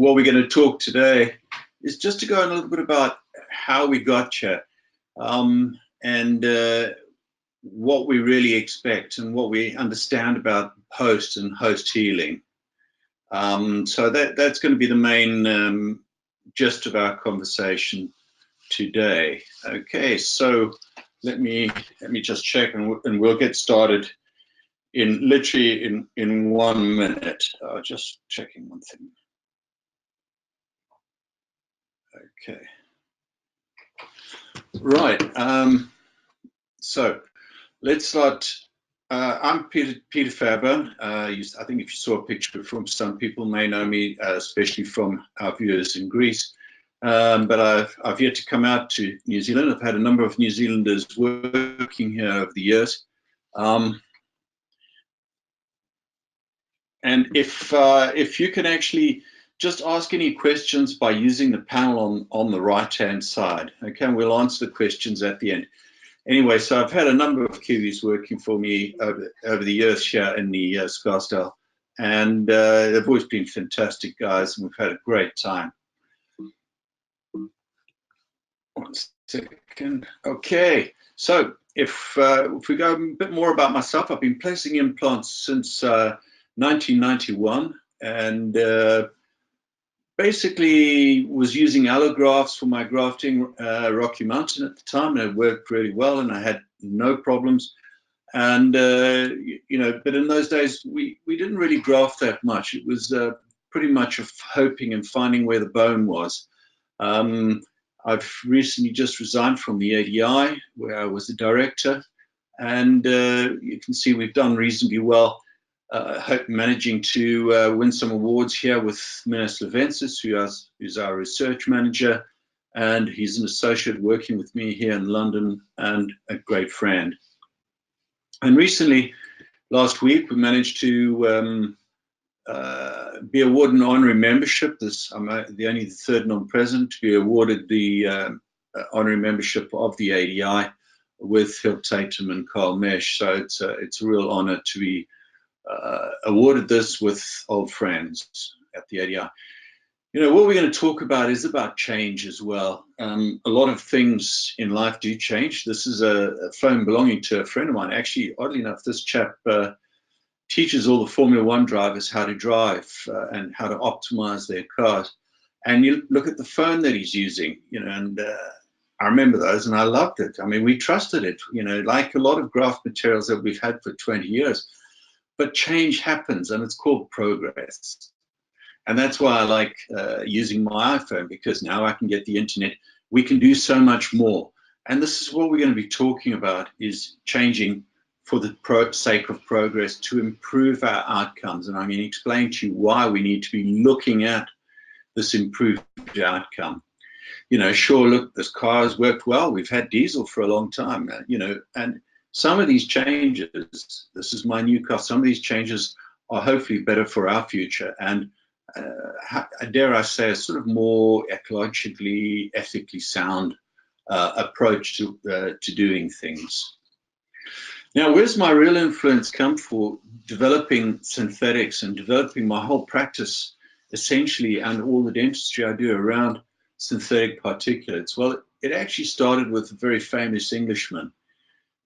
what we're going to talk today is just to go on a little bit about how we got here, and what we really expect and what we understand about host and host healing. So that's going to be the main gist of our conversation today. Okay, so let me just check, and we'll get started in literally in 1 minute. Just checking one thing. Okay. Right. So let's start. I'm Peter Fairbairn. I think if you saw a picture from some people may know me, especially from our viewers in Greece. But I've yet to come out to New Zealand. I've had a number of New Zealanders working here over the years. And if you can actually just ask any questions by using the panel on the right-hand side, okay, and we'll answer the questions at the end. Anyway, so I've had a number of Kiwis working for me over the years here in the Scarsdale, and they've always been fantastic guys, and we've had a great time. 1 second. Okay, so if we go a bit more about myself, I've been placing implants since 1991, and basically was using allografts for my grafting, Rocky Mountain at the time, and it worked really well, and I had no problems. And you know, but in those days we didn't really graft that much. It was pretty much of hoping and finding where the bone was. I've recently just resigned from the ADI, where I was the director, and you can see we've done reasonably well. Managing to win some awards here with Minas Levensis, who's our research manager, and he's an associate working with me here in London and a great friend. And recently, last week, we managed to be awarded an honorary membership. I'm the third non-president to be awarded the honorary membership of the ADI with Hill Tatum and Carl Mesh. So it's a real honor to be awarded this with old friends at the ADI. You know, what we're going to talk about is about change as well. A lot of things in life do change. This is a phone belonging to a friend of mine. Actually, oddly enough, this chap teaches all the Formula One drivers how to drive and how to optimize their cars. And you look at the phone that he's using, you know, and I remember those and I loved it. I mean, we trusted it, you know, like a lot of graft materials that we've had for 20 years. But change happens, and it's called progress. And that's why I like using my iPhone, because now I can get the internet. We can do so much more. And this is what we're going to be talking about, is changing for the sake of progress to improve our outcomes. And I'm going to explain to you why we need to be looking at this improved outcome. You know, sure, look, this car has worked well. We've had diesel for a long time, you know, and some of these changes, this is my new car, some of these changes are hopefully better for our future, and dare I say, a sort of more ecologically, ethically sound approach to doing things. Now, where's my real influence come for developing synthetics and developing my whole practice, essentially, and all the dentistry I do around synthetic particulates? Well, it actually started with a very famous Englishman.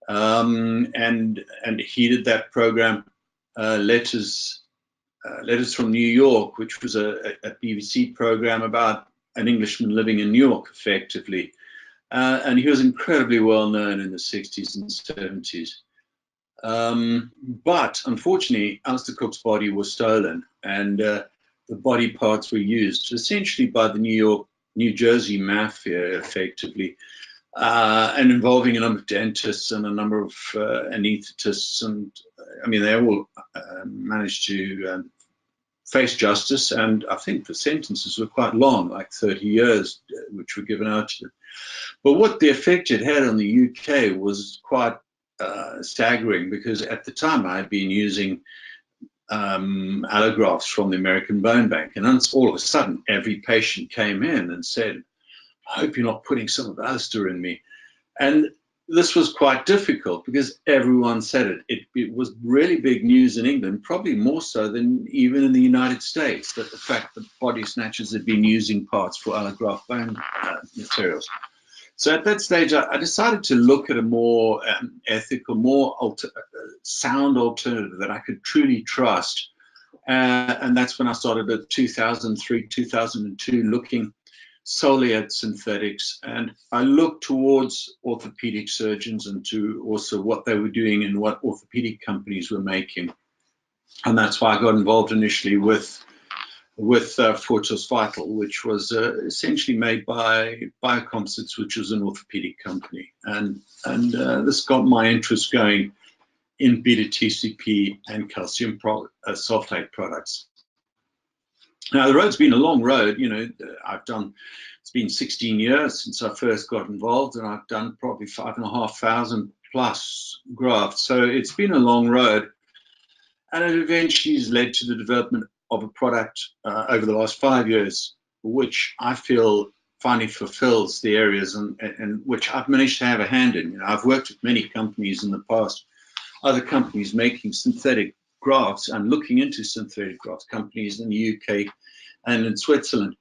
And he did that program, Letters from New York, which was a BBC program about an Englishman living in New York, effectively. And he was incredibly well known in the 60s and 70s. But unfortunately, Alistair Cook's body was stolen, and the body parts were used essentially by the New Jersey mafia, effectively. And involving a number of dentists and a number of anesthetists, and I mean, they all managed to face justice, and I think the sentences were quite long, like 30 years, which were given out to them. But what the effect it had on the UK was quite staggering, because at the time I had been using allografts from the American Bone Bank, and all of a sudden every patient came in and said, I hope you're not putting some of Alistair in me. And this was quite difficult because everyone said it. It was really big news in England, probably more so than even in the United States, that the fact that body snatchers had been using parts for allograft bone materials. So at that stage, I decided to look at a more ethical, more sound alternative that I could truly trust. And that's when I started at 2003, 2002, looking solely at synthetics. And I looked towards orthopedic surgeons and to also what they were doing and what orthopedic companies were making. And that's why I got involved initially with Fortos Vital, which was essentially made by Biocomposites, which was an orthopedic company. And this got my interest going in beta TCP and calcium sulfate products. Now, the road's been a long road. You know, it's been 16 years since I first got involved, and I've done probably 5,500 plus grafts. So it's been a long road, and it eventually has led to the development of a product over the last 5 years, which I feel finally fulfills the areas and which I've managed to have a hand in. You know, I've worked with many companies in the past, other companies making synthetic grafts and looking into synthetic grafts, companies in the UK and in Switzerland.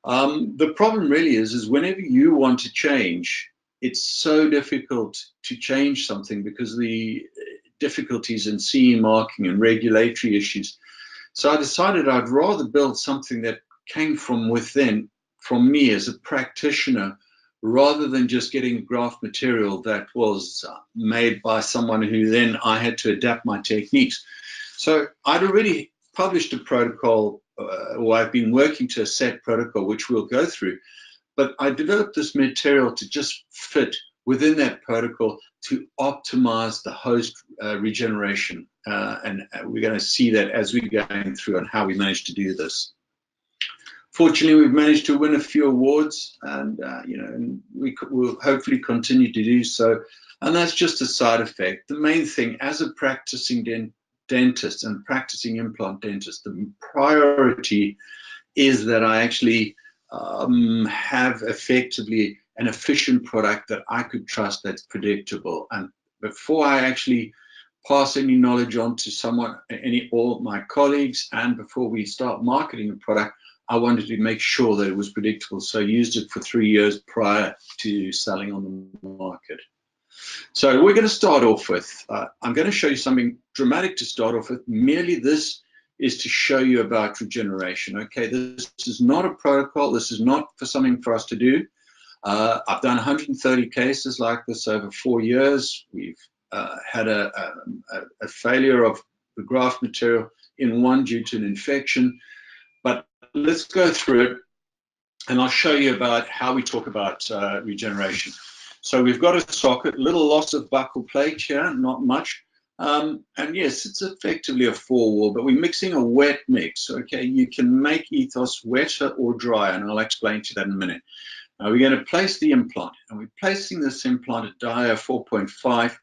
The problem really is whenever you want to change, it's so difficult to change something because of the difficulties in CE marking and regulatory issues. So I decided I'd rather build something that came from within, from me as a practitioner, rather than just getting graft material that was made by someone who then I had to adapt my techniques. So I'd already published a protocol, or I've been working to a set protocol, which we'll go through, but I developed this material to just fit within that protocol to optimize the host regeneration. And we're going to see that as we're going through and how we managed to do this. Fortunately, we've managed to win a few awards, and you know, and we'll hopefully continue to do so. And that's just a side effect. The main thing, as a practicing dentist and practicing implant dentist, the priority is that I actually have effectively an efficient product that I could trust, that's predictable. And before I actually pass any knowledge on to someone, all my colleagues, and before we start marketing a product, I wanted to make sure that it was predictable. So I used it for 3 years prior to selling on the market. So we're going to start off with, I'm going to show you something dramatic to start off with. Merely this is to show you about regeneration. Okay, this is not a protocol. This is not for something for us to do. I've done 130 cases like this over 4 years. We've had a failure of the graft material in one due to an infection. But let's go through it, and I'll show you about how we talk about regeneration. So we've got a socket, little loss of buccal plate here, not much. And yes, it's effectively a four-wall, but we're mixing a wet mix. Okay, you can make EthOss wetter or drier, and I'll explain to you that in a minute. Now we're going to place the implant, and we're placing this implant at dia 4.5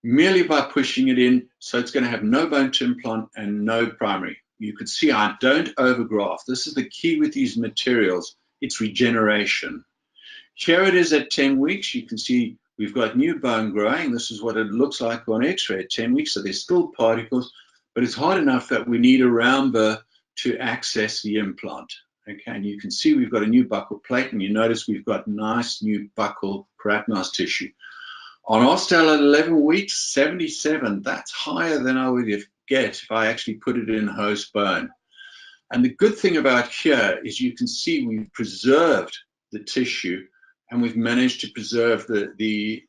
merely by pushing it in, so it's going to have no bone to implant and no primary. You can see I don't overgraft. This is the key with these materials. It's regeneration. Here it is at 10 weeks. You can see we've got new bone growing. This is what it looks like on X-ray at 10 weeks. So there's still particles, but it's hard enough that we need a round burr to access the implant. Okay, and you can see we've got a new buccal plate, and you notice we've got nice new buccal keratinized tissue. On Ostel at 11 weeks, 77. That's higher than I would get if I actually put it in host bone. And the good thing about here is you can see we've preserved the tissue, and we've managed to preserve the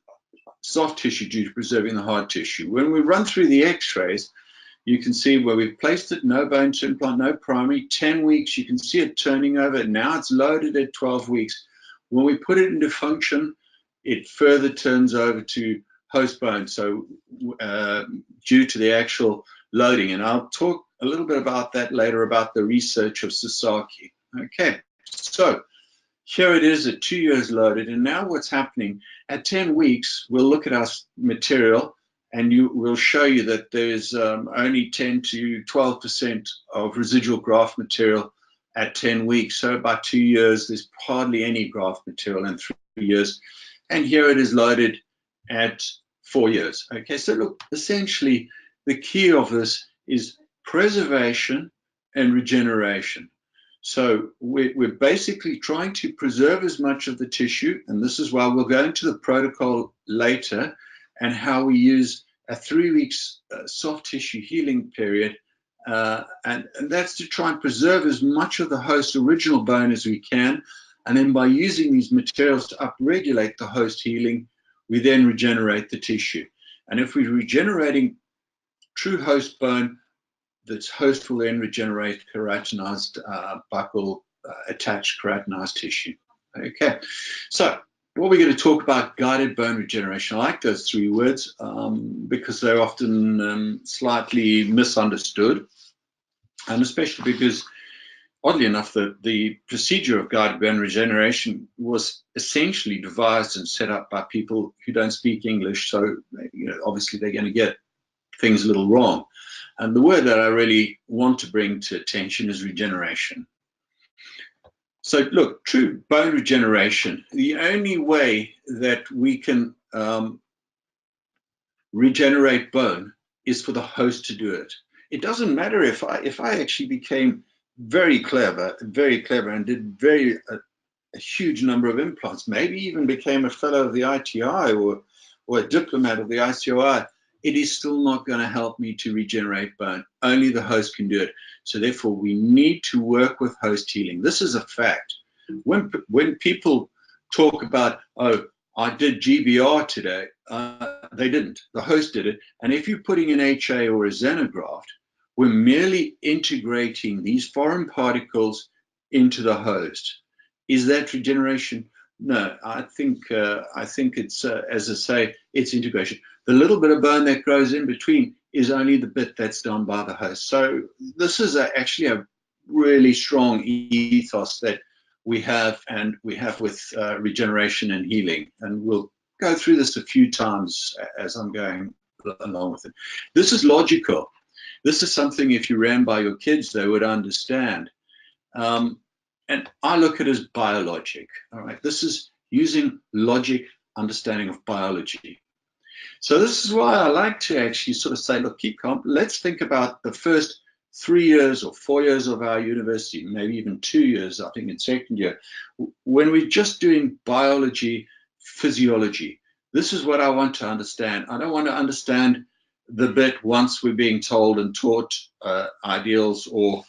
soft tissue due to preserving the hard tissue. When we run through the x-rays, you can see where we've placed it, no bone to implant, no primary, 10 weeks, you can see it turning over. Now it's loaded at 12 weeks. When we put it into function, it further turns over to host bone, so due to the actual loading. And I'll talk a little bit about that later, about the research of Sasaki. Okay, so here it is at 2 years loaded, and now what's happening at 10 weeks, we'll look at our material, and we'll show you that there's only 10 to 12% of residual graft material at 10 weeks. So by 2 years, there's hardly any graft material in 3 years. And here it is loaded at 4 years. Okay, so look, essentially the key of this is preservation and regeneration. So we're basically trying to preserve as much of the tissue, and this is why we'll go into the protocol later and how we use a 3 weeks soft tissue healing period, and that's to try and preserve as much of the host original bone as we can, and then by using these materials to upregulate the host healing, we then regenerate the tissue. And if we're regenerating true host bone, this host will then regenerate keratinized buccal attached keratinized tissue. Okay, so what we're going to talk about guided bone regeneration. I like those 3 words because they're often slightly misunderstood, and especially because, oddly enough, the procedure of guided bone regeneration was essentially devised and set up by people who don't speak English, so obviously they're going to get things a little wrong. And the word that I really want to bring to attention is regeneration. So look, true bone regeneration, the only way that we can regenerate bone is for the host to do it. It doesn't matter if I actually became very clever and did a huge number of implants, maybe even became a fellow of the ITI or a diplomat of the ICOI, it is still not going to help me to regenerate bone. Only the host can do it. So therefore, we need to work with host healing. This is a fact. When people talk about, oh, I did GBR today, they didn't. The host did it. And if you're putting an HA or a xenograft, we're merely integrating these foreign particles into the host. Is that regeneration? No, I think it's, as I say, it's integration. The little bit of bone that grows in between is only the bit that's done by the host. So this is actually a really strong ethos that we have with regeneration and healing. And we'll go through this a few times as I'm going along with it. This is logical. This is something if you ran by your kids, they would understand. And I look at it as biologic. All right, this is using logic, understanding of biology. So this is why I like to actually sort of say, look, keep calm. Let's think about the first 3 years or 4 years of our university, maybe even 2 years, I think in second year, when we're just doing biology, physiology. This is what I want to understand. I don't want to understand the bit once we're being told and taught ideals or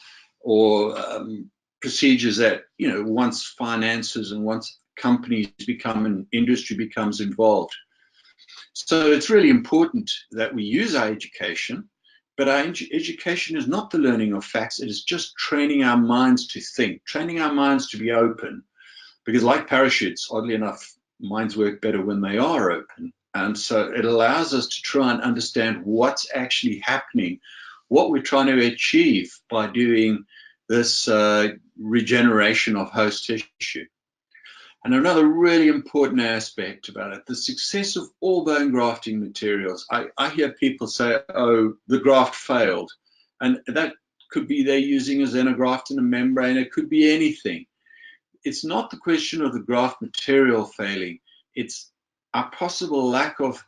procedures that, once finances and once companies become and industry becomes involved. So it's really important that we use our education, but our education is not the learning of facts. It is just training our minds to think, training our minds to be open, because like parachutes, oddly enough, minds work better when they are open. And so it allows us to try and understand what's actually happening, what we're trying to achieve by doing this regeneration of host tissue. And another really important aspect about it, the success of all bone grafting materials. I hear people say, oh, the graft failed. And that could be they're using a xenograft in a membrane. It could be anything. It's not the question of the graft material failing. It's a possible lack of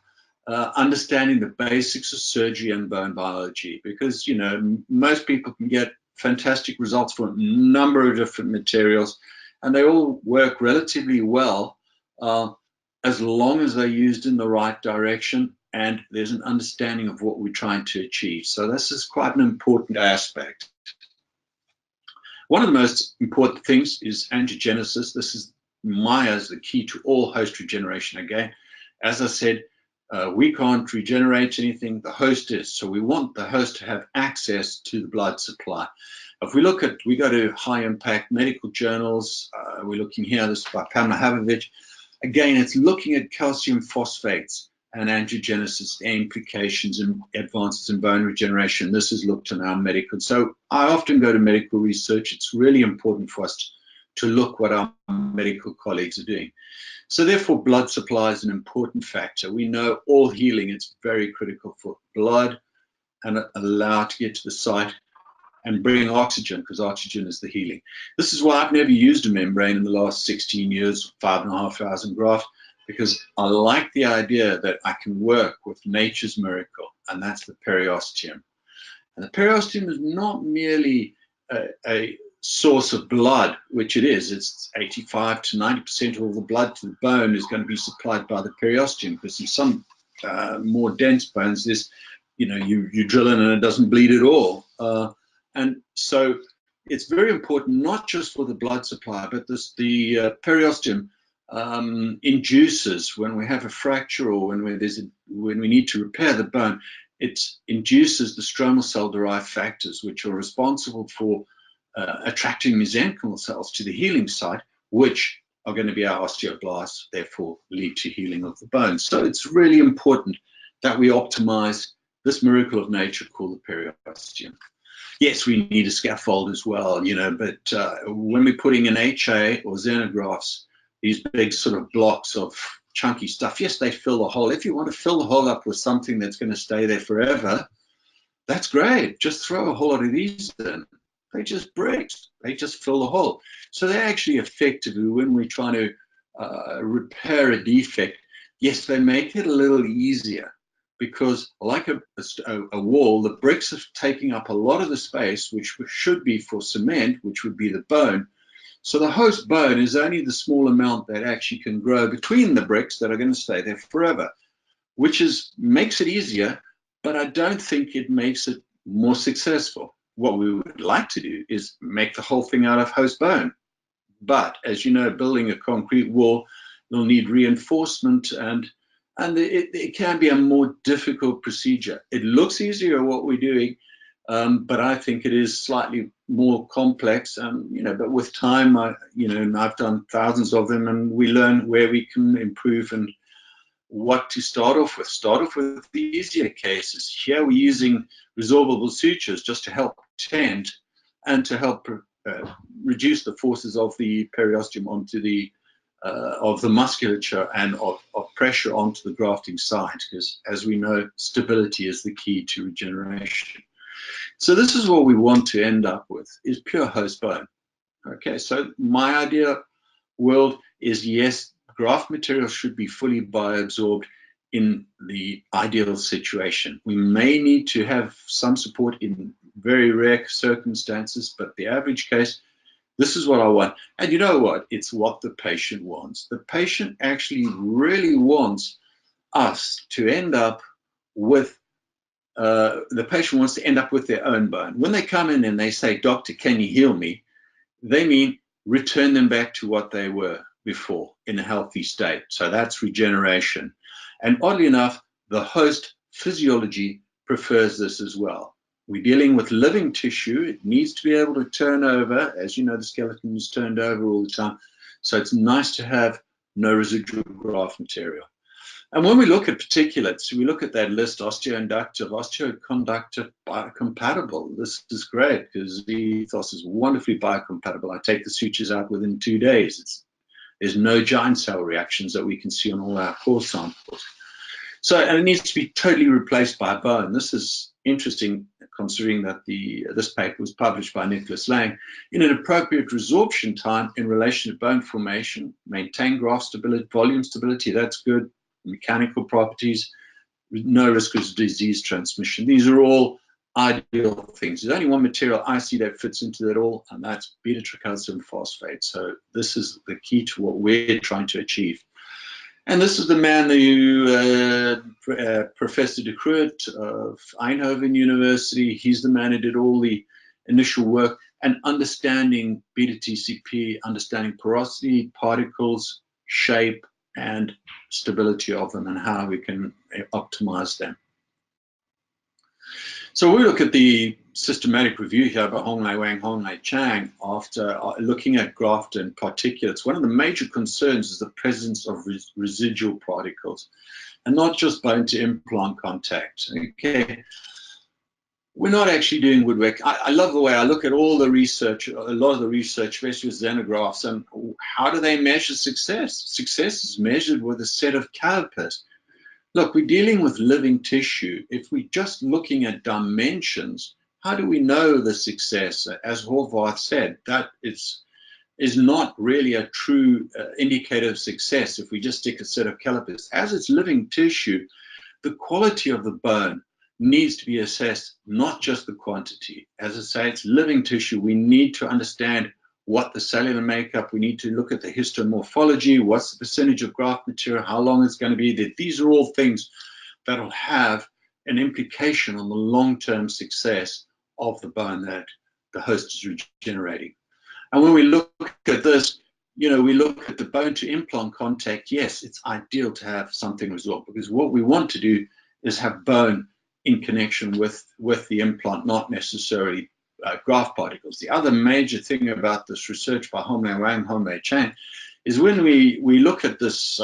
understanding the basics of surgery and bone biology, because, most people can get fantastic results for a number of different materials, and they all work relatively well as long as they're used in the right direction and there's an understanding of what we're trying to achieve. So this is quite an important aspect. One of the most important things is angiogenesis. This is as the key to all host regeneration. Again, as I said, we can't regenerate anything, the host is. So we want the host to have access to the blood supply. If we go to high impact medical journals, we're looking here, this is by Pamela Havovich. Again, it's looking at calcium phosphates and angiogenesis implications and advances in bone regeneration. This is looked in our medical. So I often go to medical research. It's really important for us to look what our medical colleagues are doing. So therefore, blood supply is an important factor. We know all healing, it's very critical for blood and allow it to get to the site and bring oxygen, because oxygen is the healing. This is why I've never used a membrane in the last 16 years, 5,500 graft, because I like the idea that I can work with nature's miracle, and that's the periosteum. And the periosteum is not merely a source of blood, which it is. It's 85 to 90% of all the blood to the bone is going to be supplied by the periosteum, because in some more dense bones, there's, you drill in and it doesn't bleed at all. And so it's very important, not just for the blood supply, but the periosteum induces, when we have a fracture or when we need to repair the bone, it induces the stromal cell derived factors, which are responsible for attracting mesenchymal cells to the healing site, which are going to be our osteoblasts, therefore lead to healing of the bone. So it's really important that we optimize this miracle of nature called the periosteum. Yes, we need a scaffold as well, but when we're putting in HA or xenografts, these big sort of blocks of chunky stuff, yes, they fill the hole. If you want to fill the hole up with something that's going to stay there forever, that's great. Just throw a whole lot of these in. They just bricks. They just fill the hole. So they're actually effectively, when we're trying to repair a defect, yes, they make it a little easier, because like a wall, the bricks are taking up a lot of the space, which should be for cement, which would be the bone. So the host bone is only the small amount that actually can grow between the bricks that are going to stay there forever, which makes it easier, but I don't think it makes it more successful. What we would like to do is make the whole thing out of host bone. But as you know, building a concrete wall will need reinforcement, and it can be a more difficult procedure. It looks easier what we're doing, but I think it is slightly more complex. But with time, I've done thousands of them, and we learn where we can improve and what to start off with. Start off with the easier cases. Here we're using resorbable sutures just to help tend and to help reduce the forces of the periosteum onto the of the musculature and of pressure onto the grafting site, because as we know, stability is the key to regeneration. So this is what we want to end up with, is pure host bone. Okay, so my ideal world is, yes, graft material should be fully bioabsorbed in the ideal situation. We may need to have some support in very rare circumstances, but the average case, this is what I want. And you know what? It's what the patient wants. The patient actually really wants us to end up with the patient wants to end up with their own bone. When they come in and they say, "Doctor, can you heal me?" they mean return them back to what they were before in a healthy state. So that's regeneration. And oddly enough, the host physiology prefers this as well. We're dealing with living tissue. It needs to be able to turn over. As you know, the skeleton is turned over all the time. So it's nice to have no residual graft material. And when we look at particulates, we look at that list: osteoinductive, osteoconductive, biocompatible. This is great because the EthOss is wonderfully biocompatible. I take the sutures out within 2 days. There's no giant cell reactions that we can see on all our core samples. So, and it needs to be totally replaced by bone. This is interesting, considering that this paper was published by Nicholas Lang in an appropriate resorption time in relation to bone formation, maintain graft stability, volume stability. That's good. Mechanical properties, no risk of disease transmission. These are all ideal things. There's only one material I see that fits into that all, and that's beta-tricalcium phosphate. So this is the key to what we're trying to achieve. And this is the man Professor de Kruit of Eindhoven University. He's the man who did all the initial work and understanding beta-TCP, understanding porosity, particles, shape, and stability of them, and how we can optimize them. So we look at the systematic review here by Honglei Wang, Honglei Chang, after looking at graft and particulates. One of the major concerns is the presence of residual particles, and not just bone to implant contact. Okay. We're not actually doing woodwork. I love the way I look at all the research, a lot of the research, especially with xenografts, and how do they measure success? Success is measured with a set of calipers. Look, we're dealing with living tissue. If we're just looking at dimensions, how do we know the success? As Horvath said, that it's is not really a true indicator of success if we just stick a set of calipers. As it's living tissue, the quality of the bone needs to be assessed, not just the quantity. As I say, it's living tissue. We need to understand what the cellular makeup, we need to look at the histomorphology, what's the percentage of graft material, how long it's going to be. These are all things that will have an implication on the long-term success of the bone that the host is regenerating. And when we look at this, you know, we look at the bone to implant contact. Yes, it's ideal to have something resolved, because what we want to do is have bone in connection with the implant, not necessarily graft particles. The other major thing about this research by Homlei Wang, Homlei Chan, is when we look at this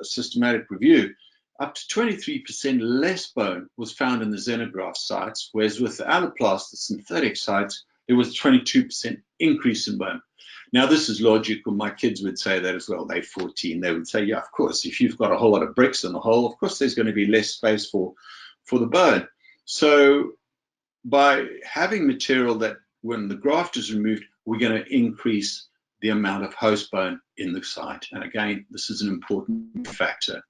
systematic review, up to 23% less bone was found in the xenograft sites, whereas with the alloplast, the synthetic sites, there was a 22% increase in bone. Now, this is logical. My kids would say that as well. They're 14. They would say, yeah, of course, if you've got a whole lot of bricks in the hole, of course, there's going to be less space for the bone. So by having material that when the graft is removed, we're going to increase the amount of host bone in the site. And again, this is an important factor.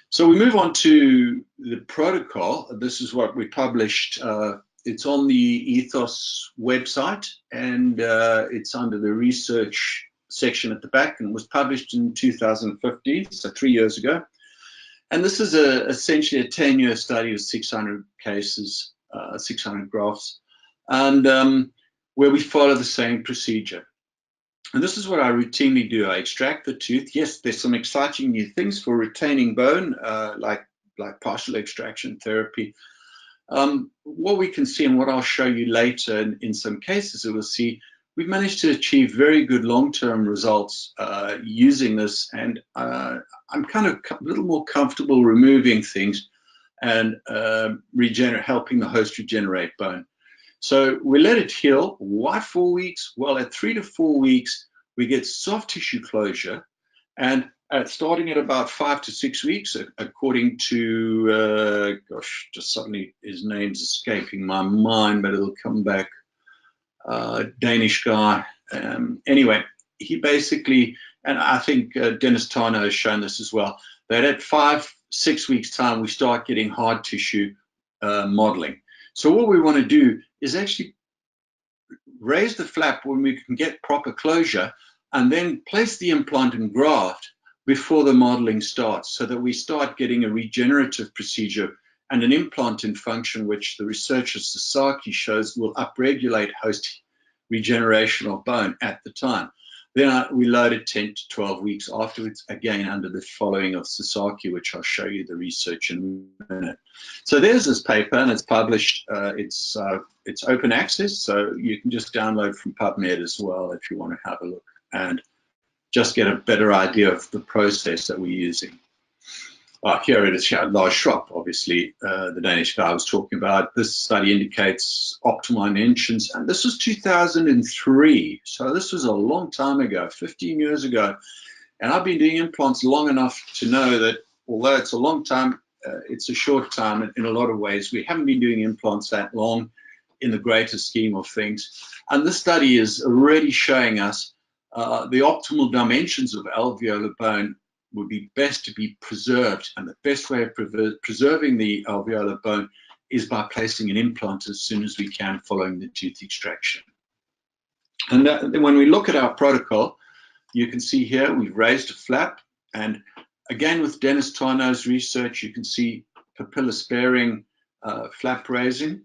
So we move on to the protocol. This is what we published. It's on the EthOss website, and it's under the research section at the back, and was published in 2015, so 3 years ago. And this is essentially a 10-year study of 600 cases, 600 grafts, and where we follow the same procedure. And this is what I routinely do. I extract the tooth. Yes, there's some exciting new things for retaining bone, like partial extraction therapy. What we can see, and what I'll show you later in some cases, we'll see we've managed to achieve very good long-term results using this, and I'm kind of a little more comfortable removing things and helping the host regenerate bone. So we let it heal. Why 4 weeks? Well, at 3 to 4 weeks, we get soft tissue closure, and starting at about 5 to 6 weeks, according to, gosh, just suddenly his name's escaping my mind, but it'll come back, Danish guy. Anyway, he basically, and I think Dennis Tarnow has shown this as well, that at 5, 6 weeks time, we start getting hard tissue modeling. So what we want to do is actually raise the flap when we can get proper closure, and then place the implant and graft before the modeling starts, so that we start getting a regenerative procedure and an implant in function, which the research of Sasaki shows will upregulate host regeneration of bone at the time. Then we load it 10 to 12 weeks afterwards, again under the following of Sasaki, which I'll show you the research in a minute. So there's this paper, and it's published. It's open access, so you can just download from PubMed as well if you want to have a look and just get a better idea of the process that we're using. Here it is, Lars Schropp, obviously, the Danish guy I was talking about. This study indicates optimal dimensions, and this was 2003. So this was a long time ago, 15 years ago. And I've been doing implants long enough to know that although it's a long time, it's a short time in a lot of ways. We haven't been doing implants that long in the greater scheme of things. And this study is already showing us the optimal dimensions of alveolar bone would be best to be preserved, and the best way of preserving the alveolar bone is by placing an implant as soon as we can following the tooth extraction. And then when we look at our protocol, you can see here we've raised a flap, and again with Dennis Tarnow's research, you can see papilla sparing flap raising,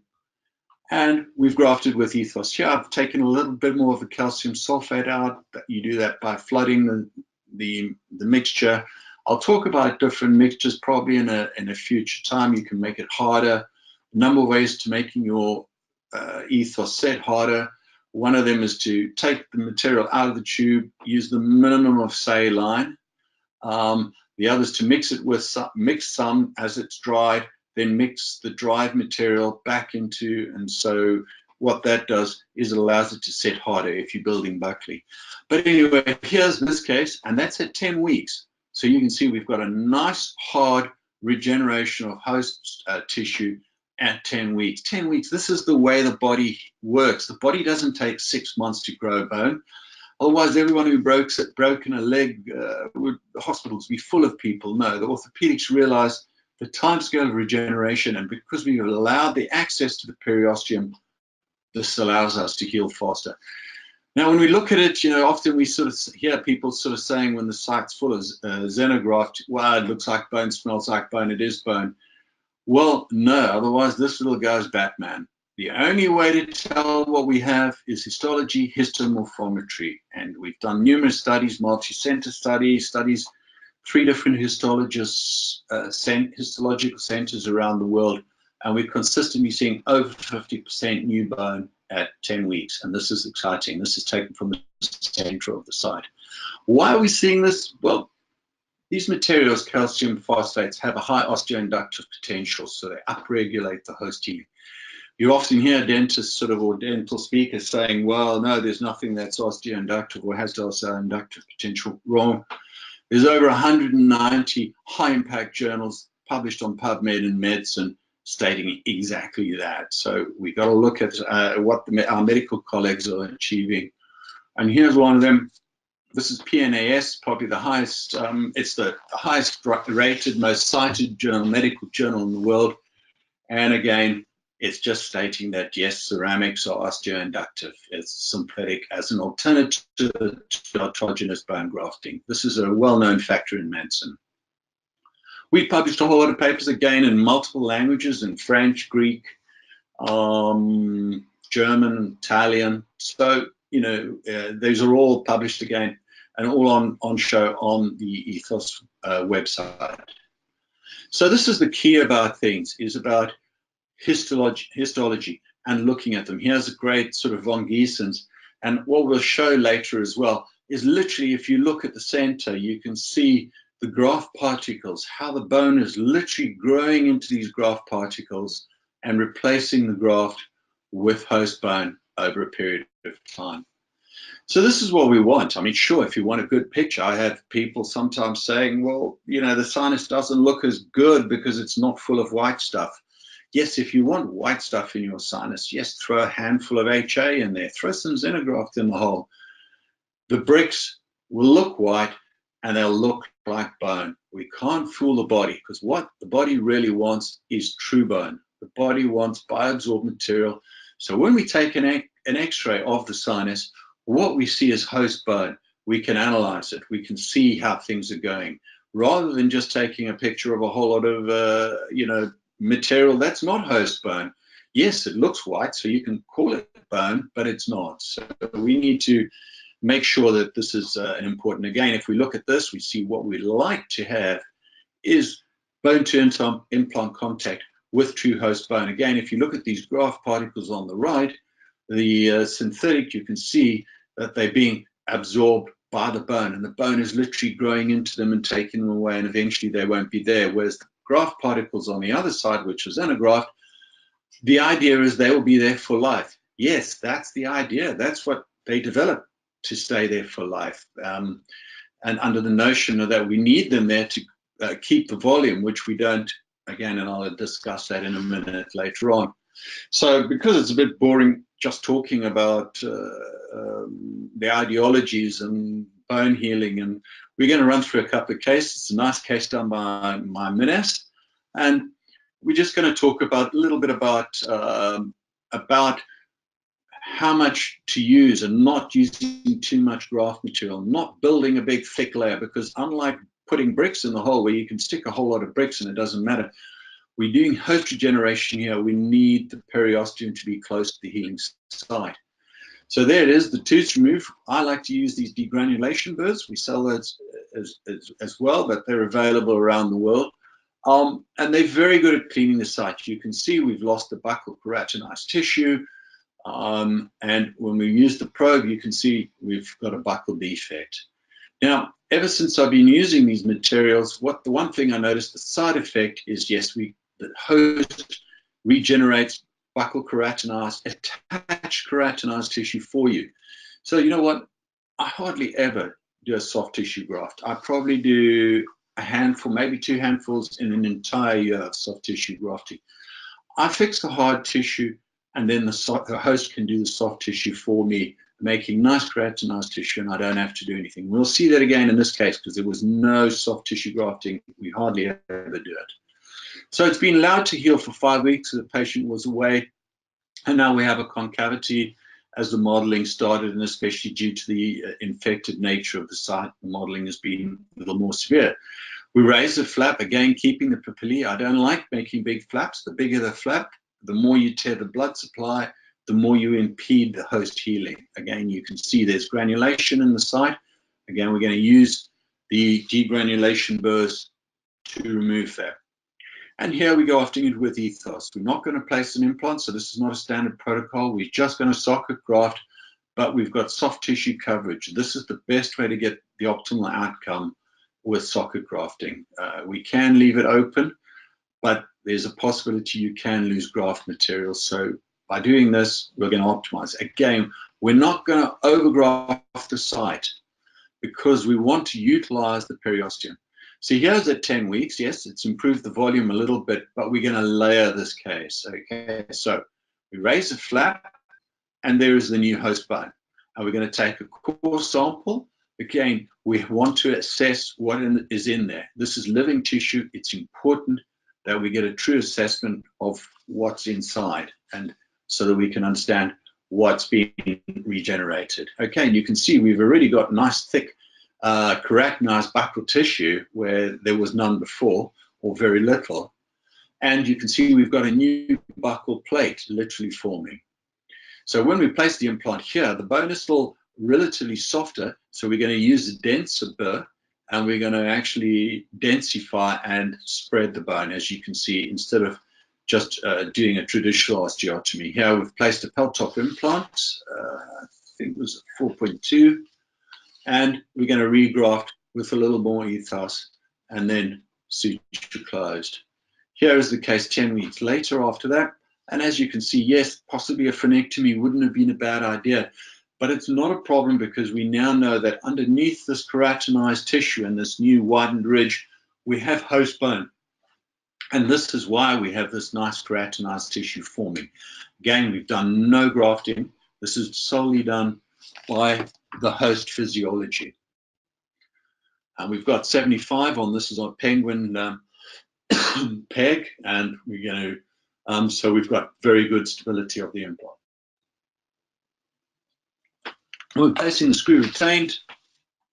and we've grafted with EthOss. Here I've taken a little bit more of the calcium sulfate out. You do that by flooding the mixture. I'll talk about different mixtures probably in a future time. You can make it harder. A number of ways to making your EthOss set harder. One of them is to take the material out of the tube, use the minimum of saline. The other is to mix it with mix some as it's dried, then mix the dried material back into, and so what that does is it allows it to set harder if you're building Buckley. But anyway, here's this case, and that's at 10 weeks. So you can see we've got a nice hard regeneration of host tissue at 10 weeks. 10 weeks, this is the way the body works. The body doesn't take 6 months to grow bone. Otherwise, everyone who broken a leg, would the hospitals be full of people? No, the orthopedics realized the timescale of regeneration, and because we've allowed the access to the periosteum, this allows us to heal faster. Now, when we look at it, often we sort of hear people sort of saying when the site's full of xenograft, well, it looks like bone, smells like bone, it is bone. Well, no, otherwise this little guy's Batman. The only way to tell what we have is histology, histomorphometry. And we've done numerous studies, multi-center studies, 3 different histologists, histological centers around the world. And we're consistently seeing over 50% new bone at 10 weeks. And this is exciting. This is taken from the center of the site. Why are we seeing this? Well, these materials, calcium phosphates, have a high osteoinductive potential, so they upregulate the host healing. You often hear dentists or dental speakers saying, well, no, there's nothing that's osteoinductive or has osteoinductive potential. Wrong. There's over 190 high-impact journals published on PubMed and Medicine stating exactly that. So we've got to look at what our medical colleagues are achieving. And here's one of them. This is PNAS, probably the highest, it's the highest rated, most cited medical journal in the world. And again, it's just stating that, yes, ceramics are osteoinductive. It's synthetic as an alternative to autogenous bone grafting. This is a well-known factor in medicine. We published a whole lot of papers, again, in multiple languages, in French, Greek, German, Italian. So, these are all published again and all on show on the EthOss website. So this is the key about things, is about histology and looking at them. Here's a great sort of von Giesens, and what we'll show later as well is literally, if you look at the center, you can see the graft particles, how the bone is literally growing into these graft particles and replacing the graft with host bone over a period of time. So this is what we want. I mean, sure, if you want a good picture, I have people sometimes saying, well, the sinus doesn't look as good because it's not full of white stuff. Yes, if you want white stuff in your sinus, yes, throw a handful of HA in there, throw some xenograft in the hole. The bricks will look white and they'll look like bone. We can't fool the body, because what the body really wants is true bone. The body wants bioabsorbed material. So when we take an X-ray of the sinus, what we see is host bone. We can analyze it. We can see how things are going, rather than just taking a picture of a whole lot of, material that's not host bone. Yes, it looks white, so you can call it bone, but it's not. So we need to make sure that this is important. Again, if we look at this, we see what we like to have is bone to implant contact with true host bone. Again, if you look at these graft particles on the right, the synthetic, you can see that they're being absorbed by the bone, and the bone is literally growing into them and taking them away, and eventually they won't be there. Whereas the graft particles on the other side, which is xenograft, the idea is they will be there for life. Yes, that's the idea. That's what they developed, to stay there for life. And under the notion that we need them there to keep the volume, which we don't, again, and I'll discuss that in a minute later on. So because it's a bit boring just talking about the ideologies and bone healing, and we're going to run through a couple of cases. It's a nice case done by Minas, and we're just going to talk about a little bit about how much to use and not using too much graft material, not building a big thick layer, because unlike putting bricks in the hole where you can stick a whole lot of bricks and it doesn't matter, we're doing host regeneration here. We need the periosteum to be close to the healing site. So there it is, the tooth removed. I like to use these degranulation burrs. We sell those as well, but they're available around the world. And they're very good at cleaning the site. You can see we've lost the buccal keratinized tissue. And when we use the probe, you can see we've got a buccal defect. Now, ever since I've been using these materials, the one thing I noticed, the side effect is, yes, the host regenerates buccal keratinized, attached keratinized tissue for you. So you know what? I hardly ever do a soft tissue graft. I probably do a handful, maybe 2 handfuls in an entire year of soft tissue grafting. I fix the hard tissue, and then the host can do the soft tissue for me making nice keratinized tissue, and I don't have to do anything. We'll see that again in this case because there was no soft tissue grafting. We hardly ever do it. So it's been allowed to heal for 5 weeks. The patient was away, and now we have a concavity as the modeling started, and especially due to the infected nature of the site, the modeling has been a little more severe. We raise the flap, again, keeping the papillae. I don't like making big flaps. The bigger the flap, the more you tear the blood supply, the more you impede the host healing. Again, you can see there's granulation in the site. Again, we're going to use the degranulation burrs to remove that. And here we go after it with EthOss. We're not going to place an implant, so this is not a standard protocol. We're just going to socket graft, but we've got soft tissue coverage. This is the best way to get the optimal outcome with socket grafting. We can leave it open, but there's a possibility you can lose graft material. So by doing this, we're going to optimize. Again, we're not going to overgraft the site because we want to utilize the periosteum. So here's at 10 weeks. Yes, it's improved the volume a little bit, but we're going to layer this case. Okay, so we raise the flap, and there is the new host bone. And we're going to take a core sample. Again, we want to assess what is in there. This is living tissue. It's important that we get a true assessment of what's inside, and so that we can understand what's being regenerated. Okay, and you can see we've already got nice thick keratinized buccal tissue where there was none before, or very little. And you can see we've got a new buccal plate literally forming. So when we place the implant here, the bone is still relatively softer, so we're going to use a denser burr, and we're going to actually densify and spread the bone, as you can see, instead of just doing a traditional osteotomy. Here we've placed a pelt-top implant, I think it was 4.2, and we're going to regraft with a little more EthOss and then suture closed. Here is the case 10 weeks later after that, and as you can see, yes, possibly a frenectomy wouldn't have been a bad idea, but it's not a problem because we now know that underneath this keratinized tissue and this new widened ridge, we have host bone. And this is why we have this nice keratinized tissue forming. Again, we've done no grafting. This is solely done by the host physiology. And we've got 75 on this is our penguin peg, and we're going to, so we've got very good stability of the implant. We're placing the screw retained.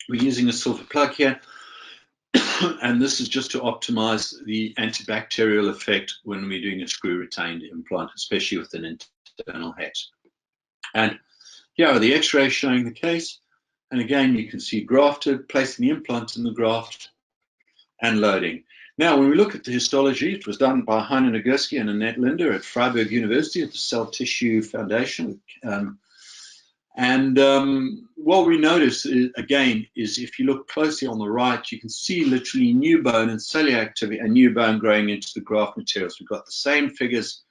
We're using a silver plug here. And this is just to optimize the antibacterial effect when we're doing a screw retained implant, especially with an internal hex. And here are the x-rays showing the case. And again, you can see grafted, placing the implant in the graft, and loading. Now, when we look at the histology, it was done by Heine Nagurski and Annette Linder at Freiburg University at the Cell Tissue Foundation. What we notice, again, is if you look closely on the right, you can see literally new bone and cellular activity and new bone growing into the graft materials. We've got the same figures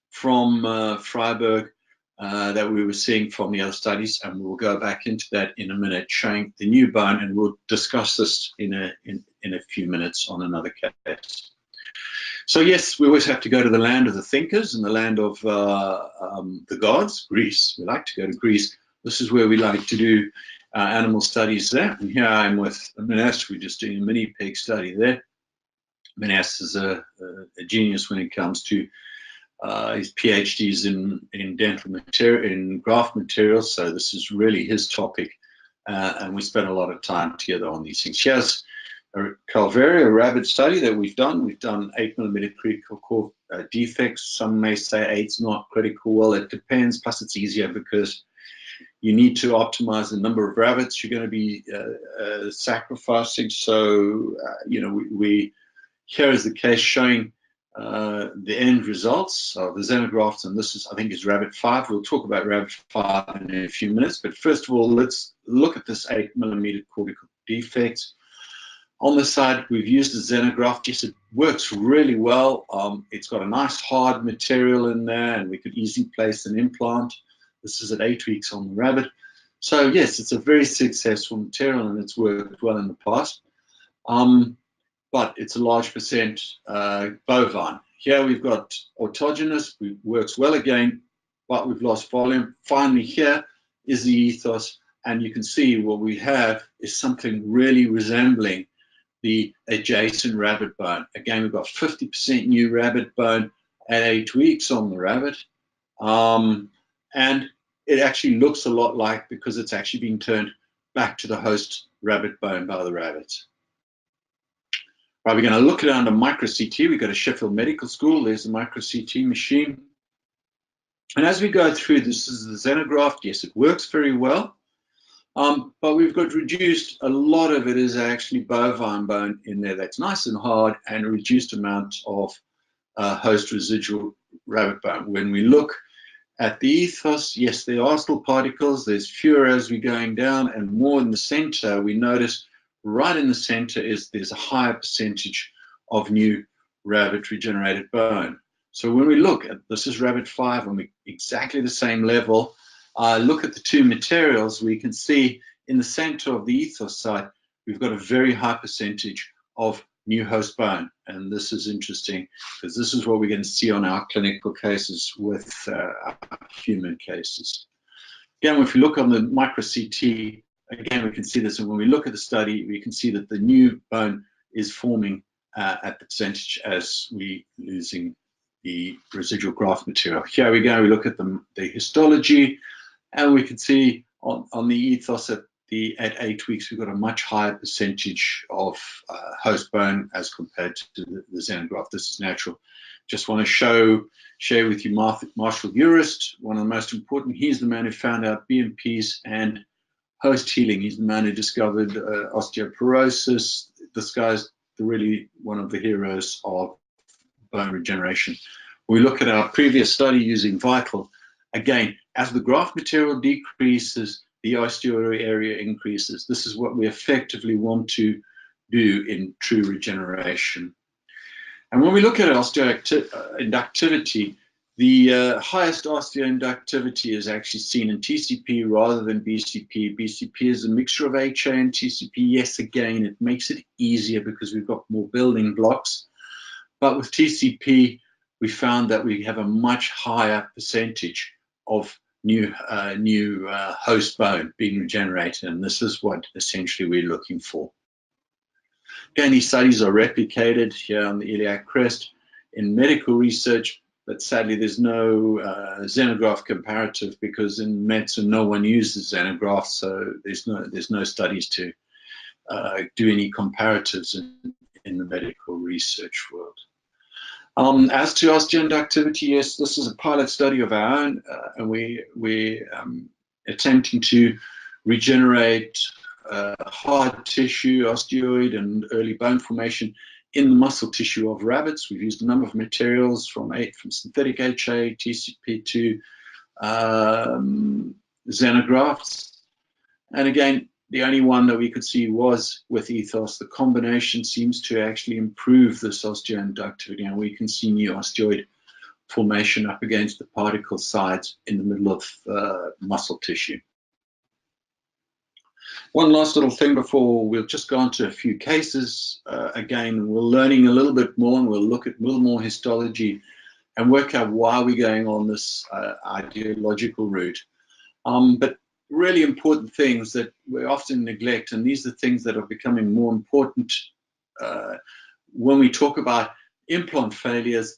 from Freiburg that we were seeing from the other studies, and we'll go back into that in a minute, showing the new bone, and we'll discuss this in a few minutes on another case. So yes, we always have to go to the land of the thinkers and the land of the gods, Greece. We like to go to Greece. This is where we like to do animal studies there. And here I am with Minas. We're just doing a mini pig study there. Minas is a genius when it comes to his PhDs in dental material, in graft materials. So this is really his topic. And we spent a lot of time together on these things. Here's a Calvaria, a rabbit study that we've done. We've done 8mm critical core defects. Some may say 8's not critical. Well, it depends. Plus, it's easier because you need to optimize the number of rabbits you're going to be sacrificing. So, here is the case showing the end results of the xenografts, and this is, I think, is rabbit 5. We'll talk about rabbit 5 in a few minutes, but first of all, let's look at this 8mm cortical defect. On the side, we've used the xenograft. Yes, it works really well. It's got a nice hard material in there, and we could easily place an implant. This is at 8 weeks on the rabbit. So yes, it's a very successful material, and it's worked well in the past. But it's a large percent bovine. Here we've got autogenous, it works well again, but we've lost volume. Finally here, is the EthOss, and you can see what we have is something really resembling the adjacent rabbit bone. Again, we've got 50% new rabbit bone at 8 weeks on the rabbit. And it actually looks a lot like, because it's actually being turned back to the host rabbit bone by the rabbits. Right, we're going to look at it under micro CT. We go to Sheffield Medical School. There's the micro CT machine. And as we go through, this is the xenograft. Yes, it works very well. But we've got reduced, a lot of it is actually bovine bone in there that's nice and hard, and a reduced amount of host residual rabbit bone. When we look at the EthOss, yes, there are still particles. There's fewer as we're going down and more in the center. We notice right in the center there's a higher percentage of new rabbit regenerated bone. So when we look at, this is rabbit 5, and we exactly the same level. Look at the two materials, we can see in the center of the EthOss site, we've got a very high percentage of new host bone. And this is interesting, because this is what we're going to see on our clinical cases with human cases. Again, if you look on the micro CT, again, we can see this. And when we look at the study, we can see that the new bone is forming at the percentage as we losing the residual graft material. Here we go, we look at the histology, and we can see on the EthOss at 8 weeks, we've got a much higher percentage of host bone as compared to the xenograft. This is natural. Just want to share with you Marshall Urist, one of the most important. He's the man who found out BMPs and host healing. He's the man who discovered osteoporosis. This guy's really one of the heroes of bone regeneration. We look at our previous study using Vital. Again, as the graft material decreases, the osteo area increases. This is what we effectively want to do in true regeneration. And when we look at osteoinductivity, the highest osteoinductivity is actually seen in TCP rather than BCP. BCP is a mixture of HA and TCP. Yes, again, it makes it easier because we've got more building blocks. But with TCP, we found that we have a much higher percentage of new host bone being regenerated, and this is what essentially we're looking for. Again, these studies are replicated here on the iliac crest in medical research, but sadly there's no xenograft comparative, because in medicine no one uses xenografts, so there's no studies to do any comparatives in the medical research world. As to osteoinductivity, yes, this is a pilot study of our own, and we're attempting to regenerate hard tissue, osteoid, and early bone formation in the muscle tissue of rabbits. We've used a number of materials from synthetic HA, TCP to xenografts. And again, the only one that we could see was with EthOss. The combination seems to actually improve this osteoinductivity, and we can see new osteoid formation up against the particle sides in the middle of muscle tissue. One last little thing before we'll just go on to a few cases. Again, we're learning a little bit more, and we'll look at a little more histology and work out why we're going on this ideological route. But really important things that we often neglect, and these are things that are becoming more important when we talk about implant failures.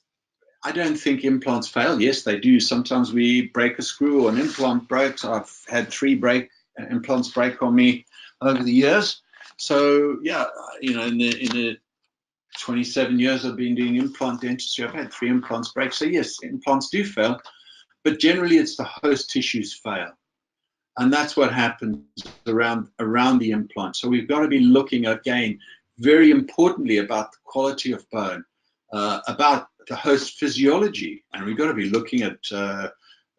I don't think implants fail. Yes, they do. Sometimes we break a screw or an implant breaks. I've had 3 implants break on me over the years. So yeah, you know, in the 27 years I've been doing implant dentistry, I've had 3 implants break. So yes, implants do fail, but generally it's the host tissues fail. And that's what happens around the implant. So we've got to be looking again, very importantly, about the quality of bone, about the host physiology, and we've got to be looking at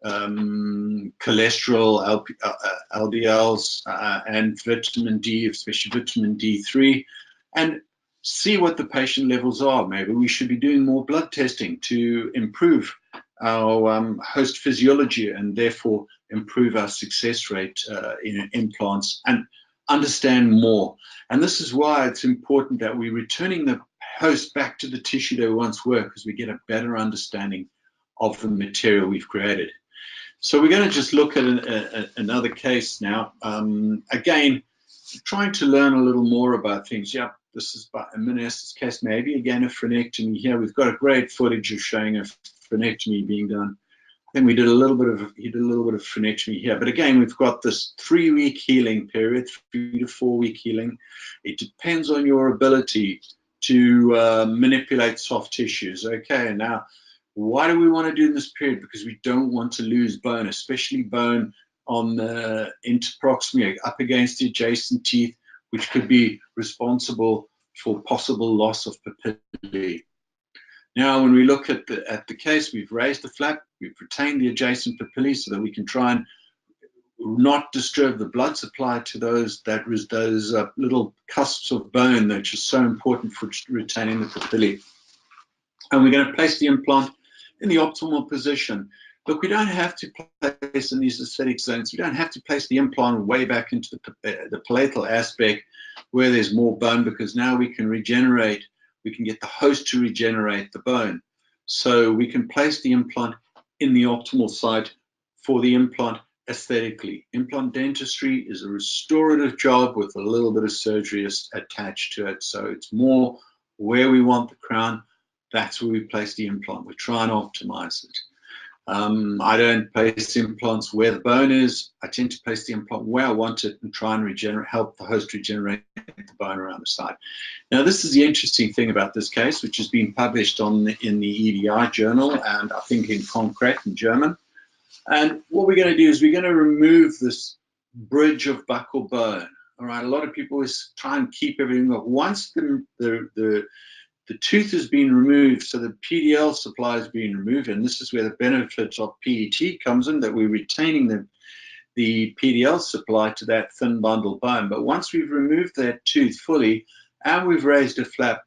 cholesterol, LDLs, and vitamin D, especially vitamin D3, and see what the patient levels are. Maybe we should be doing more blood testing to improve our host physiology and therefore improve our success rate in implants and understand more. And this is why it's important that we're returning the host back to the tissue they once were, because we get a better understanding of the material we've created. So we're going to just look at another case now. Again, trying to learn a little more about things. Yeah, this is about a meniscus case, maybe again a frenectomy here. We've got a great footage of showing a frenectomy being done. I think he did a little bit of frenectomy here. But again, we've got this 3-week healing period, 3 to 4 week healing. It depends on your ability to manipulate soft tissues. Okay, now, why do we want to do in this period? Because we don't want to lose bone, especially bone on the interproximal, up against the adjacent teeth, which could be responsible for possible loss of papillae. Now, when we look at the case, we've raised the flap, we've retained the adjacent papillae so that we can try and not disturb the blood supply to those little cusps of bone that are so important for retaining the papillae. And we're going to place the implant in the optimal position. Look, we don't have to place in these aesthetic zones. We don't have to place the implant way back into the palatal aspect where there's more bone, because now we can regenerate. We can get the host to regenerate the bone. So we can place the implant in the optimal site for the implant aesthetically. Implant dentistry is a restorative job with a little bit of surgery attached to it. So it's more where we want the crown. That's where we place the implant. We try and optimize it. I don't place implants where the bone is. I tend to place the implant where I want it and try and help the host regenerate the bone around the side. Now, this is the interesting thing about this case, which has been published in the EDI journal, and I think in Concrete in German. And what we're going to do is we're going to remove this bridge of buccal bone. All right, a lot of people always try and keep everything up. Once the tooth has been removed, so the PDL supply has been removed, and this is where the benefit of PET comes in, that we're retaining the PDL supply to that thin bundle bone. But once we've removed that tooth fully and we've raised a flap,